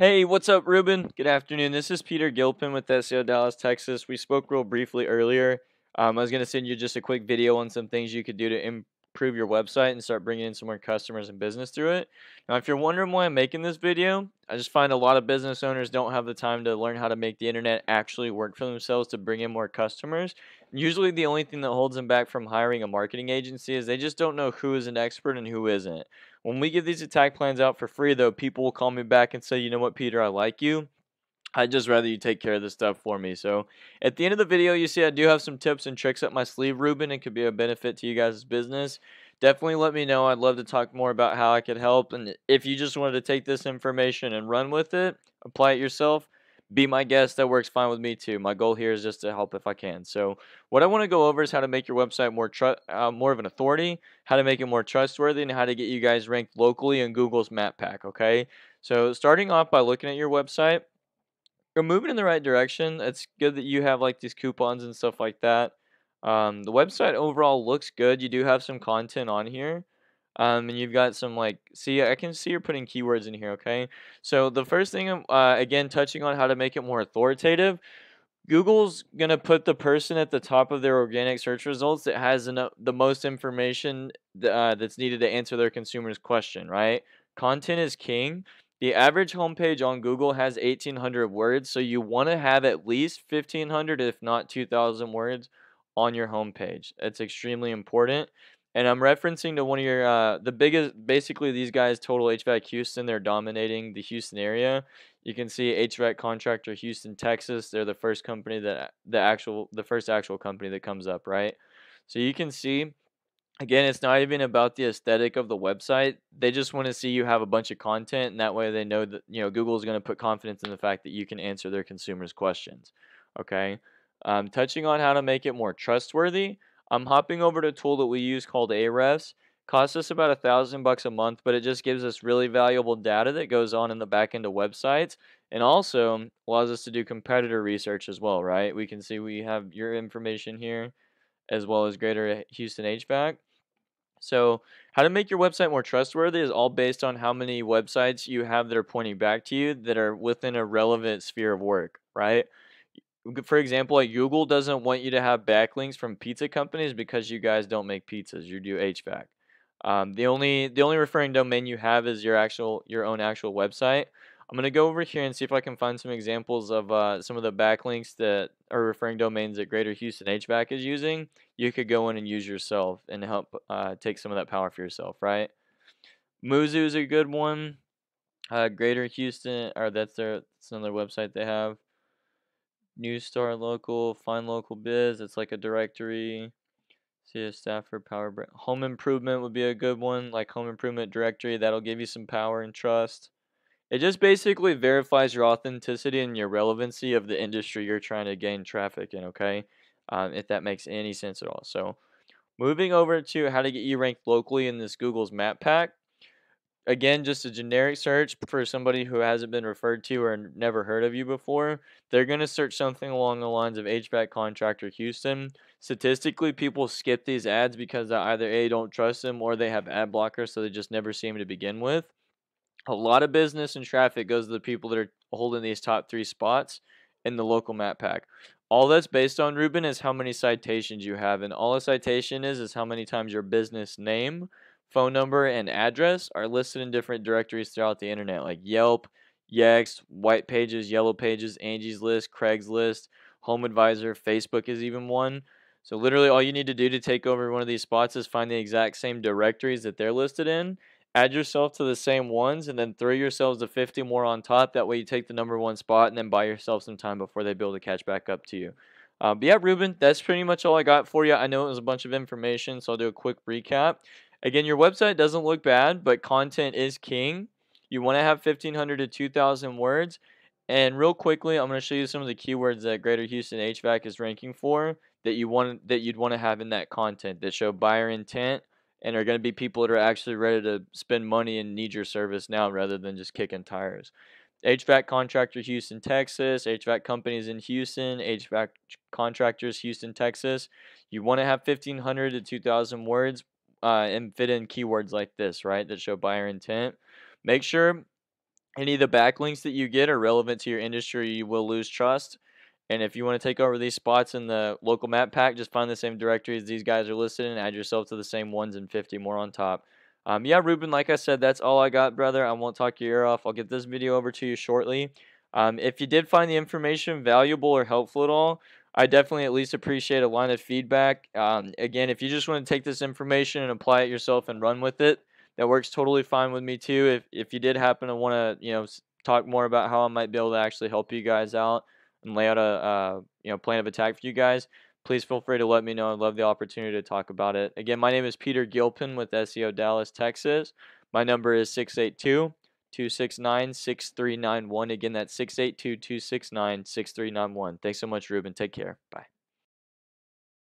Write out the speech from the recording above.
Hey, what's up, Ruben? Good afternoon. This is Peter Gilpin with SEO Dallas, Texas. We spoke real briefly earlier. I was going to send you just a quick video on some things you could do to improve your website and start bringing in some more customers and business through it. Now, if you're wondering why I'm making this video, I just find a lot of business owners don't have the time to learn how to make the internet actually work for themselves to bring in more customers. Usually, the only thing that holds them back from hiring a marketing agency is they just don't know who is an expert and who isn't. When we give these attack plans out for free, though, people will call me back and say, you know what, Peter, I like you. I'd just rather you take care of this stuff for me. So at the end of the video, you see I do have some tips and tricks up my sleeve, Ruben. It could be a benefit to you guys' business. Definitely let me know. I'd love to talk more about how I could help. And if you just wanted to take this information and run with it, apply it yourself, be my guest. That works fine with me too. My goal here is just to help if I can. So what I want to go over is how to make your website more of an authority, how to make it more trustworthy, and how to get you guys ranked locally in Google's Map Pack. Okay. So starting off by looking at your website, you're moving in the right direction. It's good that you have like these coupons and stuff like that. The website overall looks good. You do have some content on here. And you've got some like, see, I can see you're putting keywords in here. Okay. So the first thing, again, touching on how to make it more authoritative. Google's gonna put the person at the top of their organic search results that has the most information that's needed to answer their consumer's question, right? Content is king. The average homepage on Google has 1,800 words, so you want to have at least 1,500, if not 2,000 words on your homepage. That's extremely important. And I'm referencing to one of your the biggest, basically these guys, Total HVAC Houston. They're dominating the Houston area. You can see HVAC contractor Houston, Texas. They're the first company that the first actual company that comes up, right? So you can see again, it's not even about the aesthetic of the website. They just want to see you have a bunch of content, and that way they know that Google is going to put confidence in the fact that you can answer their consumers' questions. Okay, touching on how to make it more trustworthy. I'm hopping over to a tool that we use called Ahrefs. Costs us about $1,000 a month, but it just gives us really valuable data that goes on in the back end of websites, and also allows us to do competitor research as well. Right? We can see we have your information here as well as Greater Houston HVAC. So, how to make your website more trustworthy is all based on how many websites you have that are pointing back to you that are within a relevant sphere of work, right? For example, like Google doesn't want you to have backlinks from pizza companies because you guys don't make pizzas, you do HVAC. The only referring domain you have is your own actual website. I'm gonna go over here and see if I can find some examples of some of the backlinks that are referring domains that Greater Houston HVAC is using. You could go in and use yourself and help take some of that power for yourself, right? Muzu is a good one. Greater Houston, or that's another website they have. News Star Local, Find Local Biz. It's like a directory. See a Stafford Power Brand. Home Improvement would be a good one, like Home Improvement Directory. That'll give you some power and trust. It just basically verifies your authenticity and your relevancy of the industry you're trying to gain traffic in, okay? If that makes any sense at all. So, moving over to how to get you ranked locally in this Google's Map Pack. Again, just a generic search for somebody who hasn't been referred to or never heard of you before. They're going to search something along the lines of HVAC contractor Houston. Statistically, people skip these ads because they either A, don't trust them, or they have ad blockers, so they just never see them to begin with. A lot of business and traffic goes to the people that are holding these top three spots in the local map pack. All that's based on, Ruben, is how many citations you have. And all a citation is how many times your business name, phone number, and address are listed in different directories throughout the internet, like Yelp, Yext, White Pages, Yellow Pages, Angie's List, Craigslist, Home Advisor, Facebook is even one. So literally all you need to do to take over one of these spots is find the exact same directories that they're listed in, add yourself to the same ones, and then throw yourselves to 50 more on top. That way you take the number one spot and then buy yourself some time before they be able to catch back up to you. But yeah, Ruben, that's pretty much all I got for you. I know it was a bunch of information, so I'll do a quick recap. Again, your website doesn't look bad, but content is king. You want to have 1,500 to 2,000 words. And real quickly, I'm going to show you some of the keywords that Greater Houston HVAC is ranking for that you'd want to have in that content that show buyer intent and are going to be people that are actually ready to spend money and need your service now rather than just kicking tires. HVAC contractor Houston, Texas, HVAC companies in Houston, HVAC contractors Houston, Texas. You want to have 1,500 to 2,000 words and fit in keywords like this, right, that show buyer intent. Make sure Any of the backlinks that you get are relevant to your industry, you will lose trust. And if you want to take over these spots in the local map pack, just find the same directory as these guys are listed and add yourself to the same ones and 50 more on top. Yeah, Ruben, like I said, that's all I got, brother. I won't talk your ear off. I'll get this video over to you shortly. If you did find the information valuable or helpful at all, I definitely at least appreciate a line of feedback. Again, if you just want to take this information and apply it yourself and run with it, that works totally fine with me too. If you did happen to want to, talk more about how I might be able to actually help you guys out and lay out a plan of attack for you guys, please feel free to let me know. I'd love the opportunity to talk about it. Again, my name is Peter Gilpin with SEO Dallas, Texas. My number is 682-269-6391. Again, that's 682-269-6391. Thanks so much, Ruben. Take care. Bye.